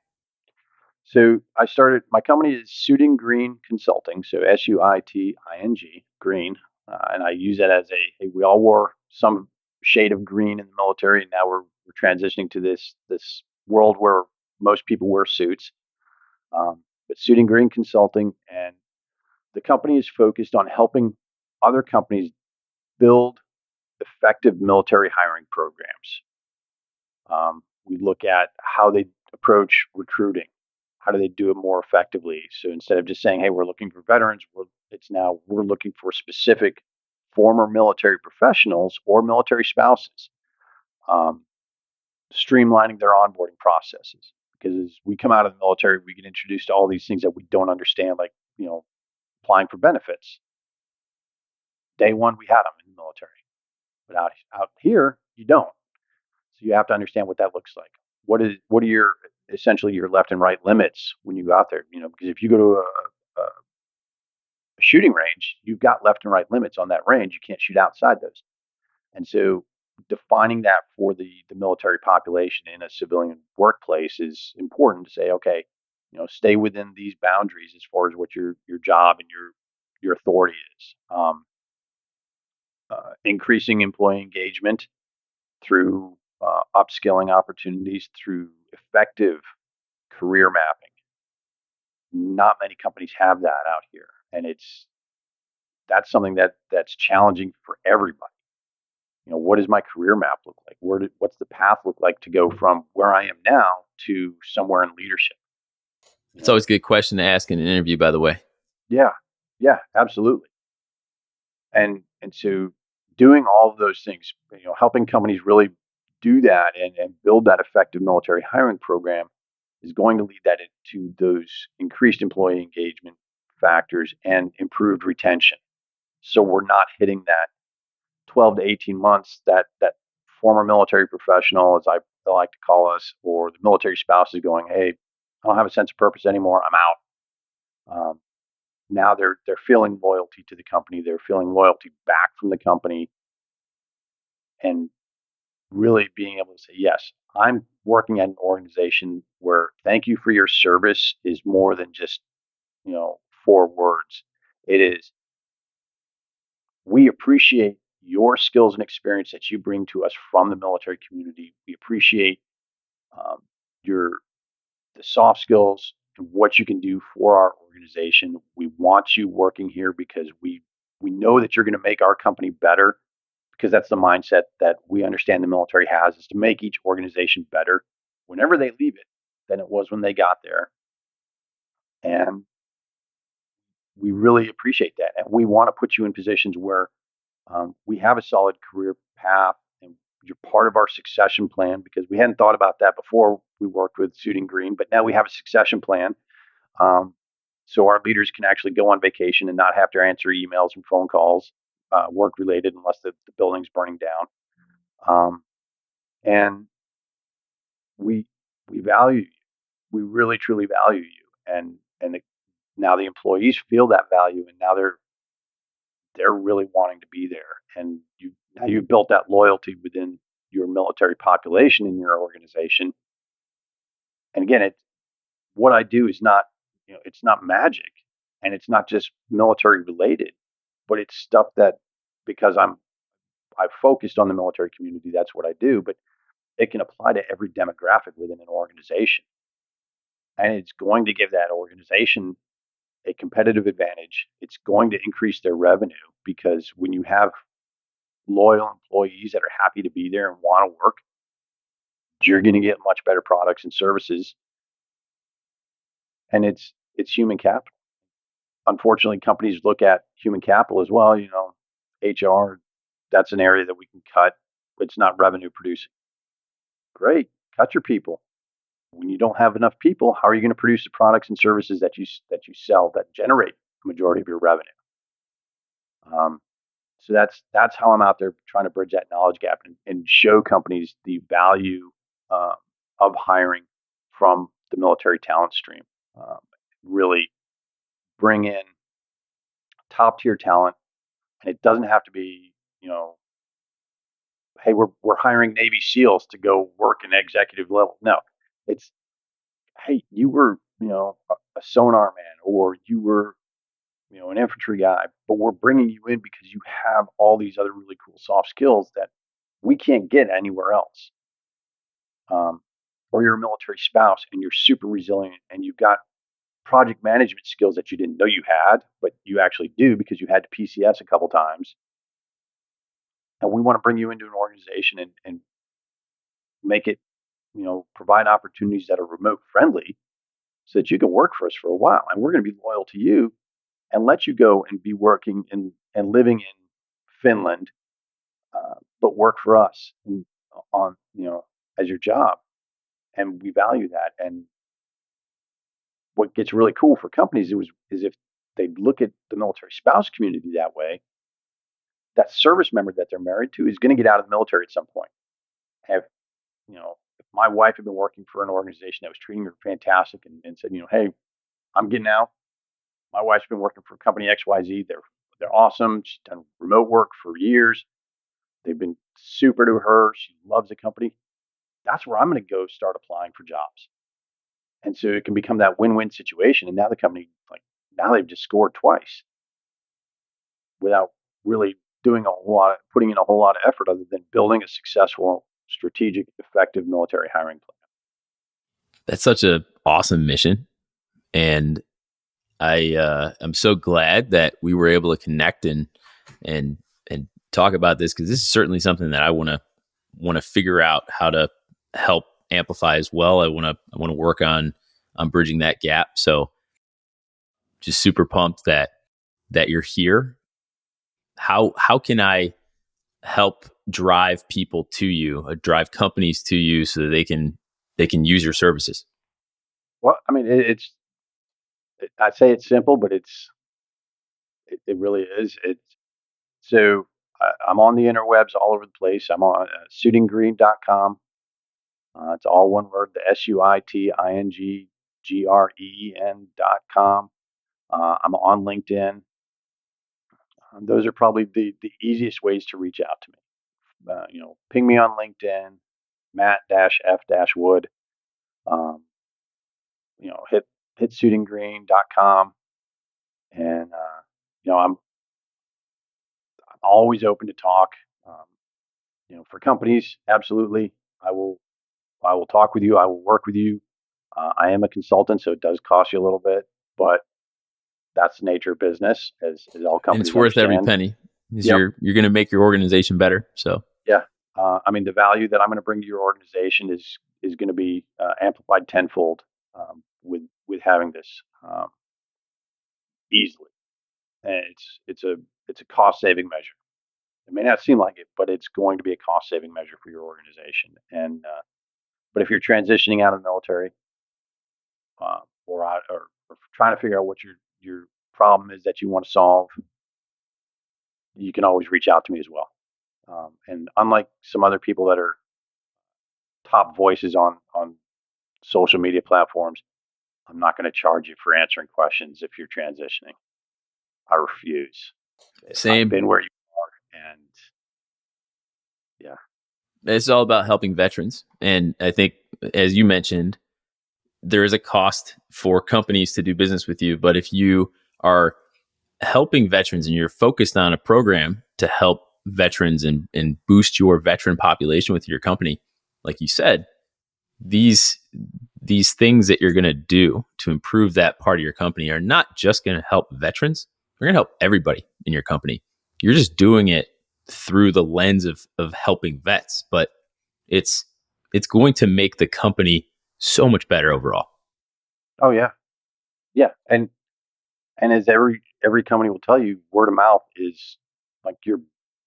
So I started my company is Suiting Green Consulting. So SUITING Green, and I use that as we all wore some shade of green in the military, and now we're transitioning to this world where most people wear suits. But Suiting Green Consulting, and the company is focused on helping other companies build effective military hiring programs. We look at how they approach recruiting. How do they do it more effectively? So instead of just saying, "Hey, we're looking for veterans," we're looking for specific former military professionals or military spouses, um, streamlining their onboarding processes. Because as we come out of the military, we get introduced to all these things that we don't understand, like applying for benefits. Day one, we had them in the military, but out here, you don't. So you have to understand what that looks like. What are your essentially your left and right limits when you go out there? Because if you go to a shooting range, you've got left and right limits on that range. You can't shoot outside those. And so defining that for the military population in a civilian workplace is important to say, okay, stay within these boundaries as far as what your job and your authority is. Increasing employee engagement through upskilling opportunities, through effective career mapping. Not many companies have that out here, and that's something that's challenging for everybody. What does my career map look like? What's the path look like to go from where I am now to somewhere in leadership? It's always a good question to ask in an interview, by the way. Yeah, yeah, absolutely. And so doing all of those things, helping companies really do that and build that effective military hiring program is going to lead that into those increased employee engagement factors and improved retention. So we're not hitting that 12 to 18 months that former military professional, as I like to call us, or the military spouse is going, "Hey, I don't have a sense of purpose anymore. I'm out." Now they're feeling loyalty to the company. They're feeling loyalty back from the company, and really being able to say, "Yes, I'm working at an organization where thank you for your service is more than just 4 words. It is, we appreciate your skills and experience that you bring to us from the military community. We appreciate um, your the soft skills and what you can do for our organization. We want you working here because we know that you're going to make our company better, because that's the mindset that we understand the military has, is to make each organization better whenever they leave it than it was when they got there. And we really appreciate that. And we want to put you in positions where we have a solid career path, and you're part of our succession plan, because we hadn't thought about that before we worked with Suiting Green, but now we have a succession plan. Um, so our leaders can actually go on vacation and not have to answer emails and phone calls, work related, unless the building's burning down. And we we value you. We really truly value you, and now the employees feel that value, and now they're really wanting to be there. And you've built that loyalty within your military population in your organization. And again, what I do is not, it's not magic, and it's not just military related, but it's stuff that, because I've focused on the military community, that's what I do, but it can apply to every demographic within an organization. And it's going to give that organization a competitive advantage. It's going to increase their revenue, because when you have loyal employees that are happy to be there and want to work, you're going to get much better products and services and it's human capital. Unfortunately, companies look at human capital as well. HR, that's an area that we can cut. It's not revenue producing. Great, cut your people. When you don't have enough people, how are you going to produce the products and services that you sell that generate the majority of your revenue? Um, so that's how I'm out there trying to bridge that knowledge gap and show companies the value uh, of hiring from the military talent stream. Um, really bring in top tier talent, and it doesn't have to be, hey, we're hiring Navy SEALs to go work in executive level. No, it's, hey, you were, a sonar man, or you were, an infantry guy, but we're bringing you in because you have all these other really cool soft skills that we can't get anywhere else. Or you're a military spouse and you're super resilient and you've got project management skills that you didn't know you had, but you actually do because you had to PCS a couple times. And we want to bring you into an organization and make it, provide opportunities that are remote friendly so that you can work for us for a while. And we're going to be loyal to you and let you go and be working and living in Finland, but work for us on, as your job. And we value that. And what gets really cool for companies is if they look at the military spouse community that way, that service member that they're married to is going to get out of the military at some point. If if my wife had been working for an organization that was treating her fantastic and said, hey, I'm getting out. My wife's been working for company XYZ. They're awesome. She's done remote work for years. They've been super to her. She loves the company. That's where I'm going to go start applying for jobs. And so it can become that win-win situation. And now the company, now they've just scored twice without really putting in a whole lot of effort other than building a successful, strategic, effective military hiring plan. That's such an awesome mission. And I'm so glad that we were able to connect and talk about this, because this is certainly something that I want to figure out how to help amplify as well. I want to work on bridging that gap. So just super pumped that you're here. How can I help drive people to you, drive companies to you, so that they can use your services? Well, I mean, I'd say it's simple, but it really is. I'm on the interwebs all over the place. I'm on suitinggreen.com. It's all one word, the suitinggren.com. I'm on LinkedIn. Those are probably the easiest ways to reach out to me. Ping me on LinkedIn, Matt-F-Wood. Um, hit suitinggreen.com. And, I'm always open to talk. For companies, absolutely. I will talk with you. I will work with you. I am a consultant, so it does cost you a little bit, but that's the nature of business, as all And it's companies worth every understand. penny, because Yep. you're going to make your organization better. So Yeah. I mean, the value that I'm going to bring to your organization is going to be amplified tenfold with having this easily, and it's a cost saving measure. It may not seem like it, but it's going to be a cost saving measure for your organization. And but if you're transitioning out of the military, or trying to figure out what your problem is that you want to solve, you can always reach out to me as well. And unlike some other people that are top voices on social media platforms, I'm not going to charge you for answering questions if you're transitioning. I refuse. I've same. been where you are, and yeah. It's all about helping veterans. And I think, as you mentioned, there is a cost for companies to do business with you. But if you are helping veterans and you're focused on a program to help veterans and boost your veteran population with your company, like you said, these things that you're going to do to improve that part of your company are not just going to help veterans. They're going to help everybody in your company. You're just doing it through the lens of helping vets, but it's going to make the company so much better overall. Oh yeah. Yeah, and as every company will tell you, word of mouth is like your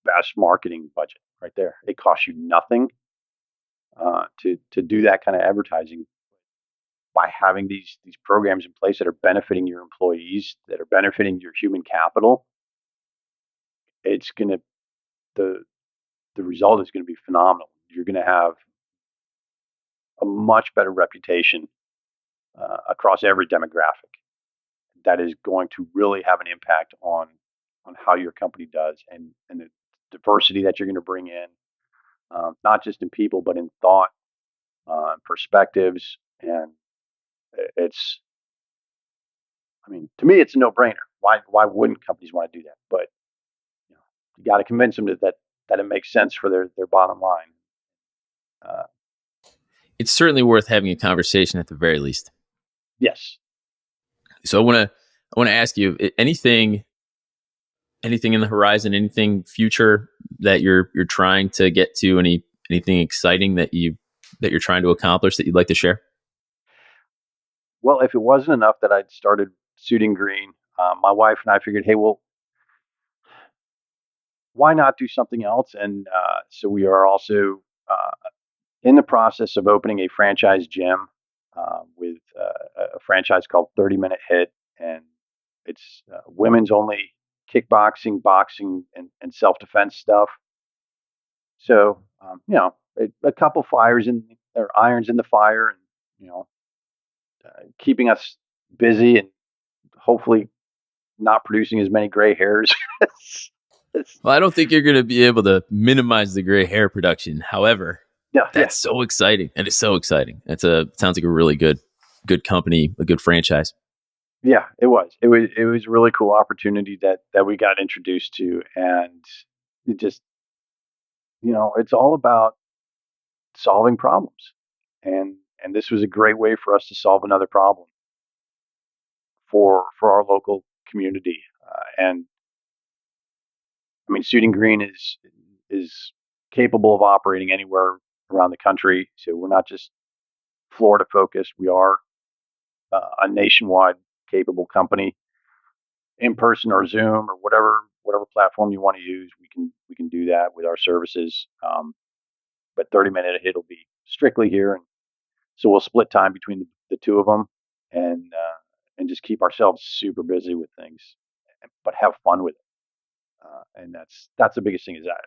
best marketing budget right there. It costs you nothing to do that kind of advertising by having these programs in place that are benefiting your employees, that are benefiting your human capital. It's gonna the the result is going to be phenomenal. You're going to have a much better reputation across every demographic. That is going to really have an impact on how your company does and the diversity that you're going to bring in, not just in people but in thought, perspectives, and it's. I mean, to me, it's a no-brainer. Why wouldn't companies want to do that? But you got to convince them that it makes sense for their bottom line. Uh, It's certainly worth having a conversation at the very least. yes. So I want to ask you anything in the horizon, anything future that you're trying to get to, anything exciting that you're trying to accomplish that you'd like to share? Well, if it wasn't enough that I'd started Suiting Green, my wife and I figured, hey, well, why not do something else? And so we are also in the process of opening a franchise gym with a franchise called 30 Minute Hit. And it's women's only kickboxing, boxing, and self defense stuff. So, a couple fires in or irons in the fire, and, you know, keeping us busy and hopefully not producing as many gray hairs. Well, I don't think you're going to be able to minimize the gray hair production. However, Yeah, yeah, that's so exciting. It is so exciting. Sounds like a really good company, a good franchise. yeah. It was a really cool opportunity that we got introduced to, and it just it's all about solving problems, and this was a great way for us to solve another problem for our local community. And I mean, Shooting Green is capable of operating anywhere around the country. So we're not just Florida focused. We are a nationwide capable company, in person or Zoom or whatever platform you want to use. We can do that with our services. But 30 minute hit will be strictly here, and so we'll split time between the two of them, and just keep ourselves super busy with things, but have fun with it. And that's the biggest thing is that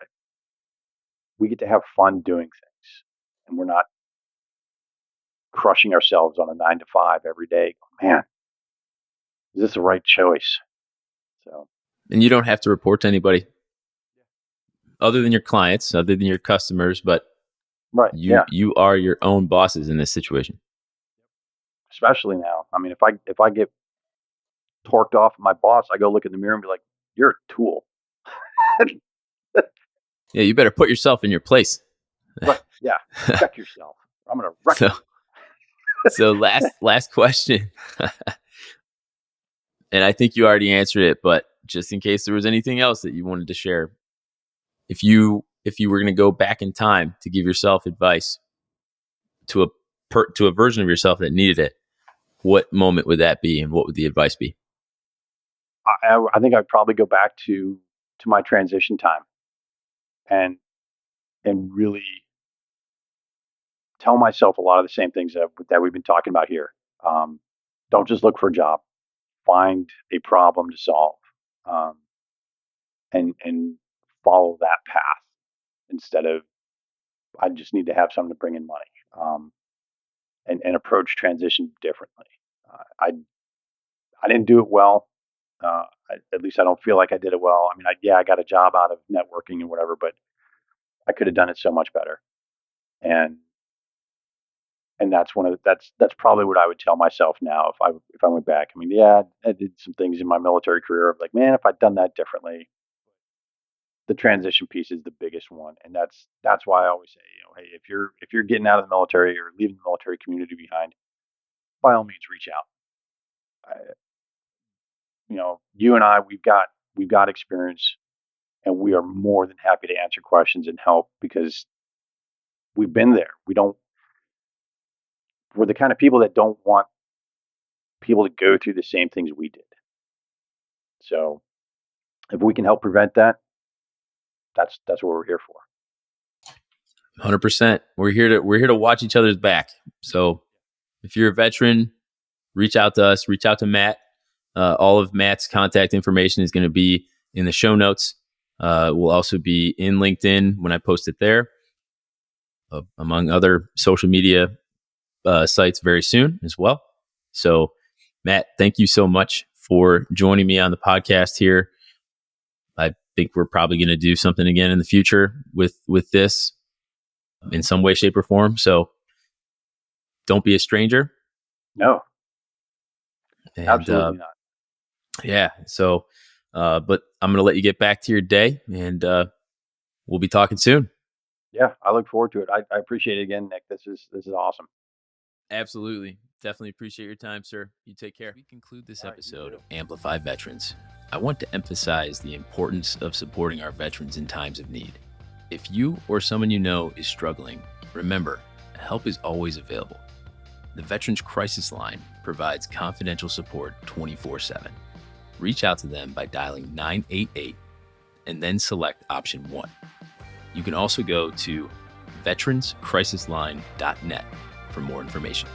we get to have fun doing things, and we're not crushing ourselves on a 9 to 5 every day. Man, is this the right choice? So And you don't have to report to anybody other than your clients, other than your customers, but right, you yeah. you are your own bosses in this situation. Especially now. I mean, if I get torqued off my boss, I go look in the mirror and be like, "You're a tool." Yeah, you better put yourself in your place. Right? Yeah. Check yourself. I'm gonna wreck so you. so last question. And I think you already answered it, but just in case there was anything else that you wanted to share, if you were going to go back in time to give yourself advice to to a version of yourself that needed it, what moment would that be, and what would the advice be? I think I'd probably go back to my transition time and really tell myself a lot of the same things that we've been talking about here. Um, don't just look for a job. Find a problem to solve, um, and follow that path instead of I just need to have something to bring in money. And approach transition differently. I didn't do it well. At least I don't feel like I did it well. I mean, I got a job out of networking and whatever, but I could have done it so much better. And that's that's probably what I would tell myself now if I went back. I mean, yeah, I did some things in my military career. I'm like, man, if I'd done that differently, the transition piece is the biggest one, and that's why I always say, hey, if you're getting out of the military or leaving the military community behind, by all means, reach out. I, you and I, we've got experience, and we are more than happy to answer questions and help because we've been there. We're the kind of people that don't want people to go through the same things we did. So if we can help prevent that, that's what we're here for. 100%. We're here to watch each other's back. So if you're a veteran, reach out to us, reach out to Matt. All of Matt's contact information is going to be in the show notes. Will also be in LinkedIn when I post it there, among other social media sites very soon as well. So, Matt, thank you so much for joining me on the podcast here. I think we're probably going to do something again in the future with this in some way, shape, or form. So, don't be a stranger. No, And, absolutely not. Yeah. So, but I'm going to let you get back to your day, and we'll be talking soon. Yeah, I look forward to it. I appreciate it again, Nick. This is awesome. Absolutely. Definitely appreciate your time, sir. You take care. We conclude this All right, episode of Amplify Veterans. I want to emphasize the importance of supporting our veterans in times of need. If you or someone you know is struggling, remember, help is always available. The Veterans Crisis Line provides confidential support 24/7. Reach out to them by dialing 988 and then select option 1. You can also go to veteranscrisisline.net for more information.